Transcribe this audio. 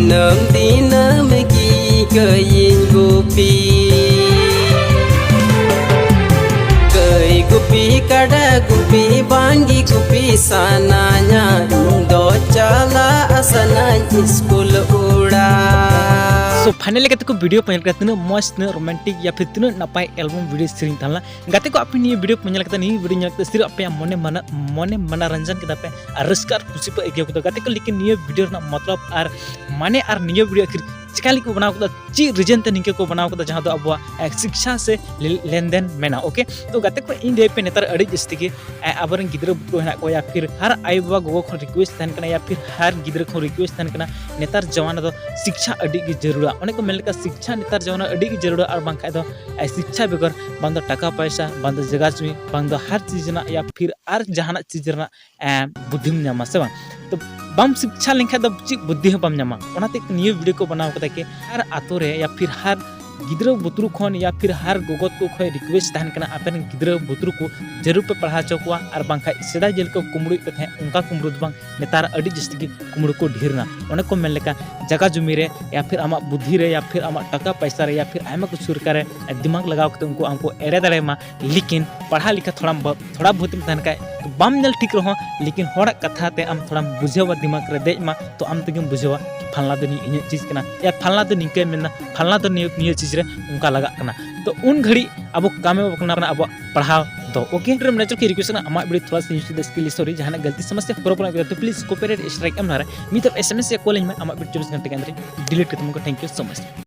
Dinam dinam gi keyin gupi Kei gupi kada gupi bangi gupi sananya Indo chala asana school uda so finally गाते को video पे करते हैं मस्त न रोमांटिक या फिर तीन नपाय एल्बम वीडियो सीरीज थाला गाते को अपनी वीडियो पे करते नहीं वीडियो करते सिर्फ अपने मने मनोरंजन के दापे रस्कार खुशी पे एक गाते को लेकिन ये वीडियो ना मतलब आर माने आर निये वीडियो आखिर चिकाली को बनाव कदा ची रीजन ते निके को बनाव कदा जहां दो अब शिक्षा से लेन देन मेना ओके तो गाते को इन दे पे नेतार अड़ी जस्ती के अबर गिद्र बुतो हेना को या फिर हर आई बाबा गोगो को रिक्वेस्ट तन कना या फिर हर गिद्र को रिक्वेस्ट तन कना नेतार जवान दो शिक्षा अड़ी की जरूरत अने को मेलका शिक्षा नेतार जवान अड़ी की जरूरत और बांखा दो शिक्षा बेगर बांदो टाका पैसा बांदो जगह चुई बांदो हर चीज ना या फिर हर जहाना चीज ना बुद्धि न्यामा से बा तो बम शिक्षा लेखा दो ची बुद्धि बम न्यामा ओनाते निये वीडियो को बनाव कदा के हर आतो रे या फिर हर गिद्र बुतरु खन या फिर हर गोगत को खय रिक्वेस्ट तहन कना अपन गिद्र बुतरु को जरूर पे पढ़ा चौकवा और बांखा सेदा जेल को कुमड़ू पे उनका कुमड़ू बांग नेतार अड़ी जस्ती की कुमड़ू को ढेरना ओने को मेन लेका जगह जमी रे या फिर आमा बुद्धि रे या फिर आमा टका पैसा रे या फिर आमा कुछ सुरकार दिमाग लगाव के उनको हमको एड़े दड़े मा लेकिन पढ़ा लिखा थोड़ा बहुत तहन का तो बम नल ठीक रहो लेकिन हर कथा ते आम थोड़ा बुझेवा दिमाग रे देज मा तो आम तगम बुझेवा फलना तो इन चीज कना या फलना तो निके मेना फलना तो निये चीज रे उनका लगा कना तो उन घड़ी अब कामे बकना अब पढ़ाव दो ओके ड्रीम नेचर की रिक्वेस्ट अमा बड़ी थोड़ा सा न्यूज़ स्किल सॉरी जहां गलती समस्या प्रॉब्लम तो प्लीज कॉपीराइट स्ट्राइक एम ना रे मी तो एसएमएस या कॉल में अमा बड़ी 24 घंटे के अंदर डिलीट कर तुमको थैंक यू सो मच।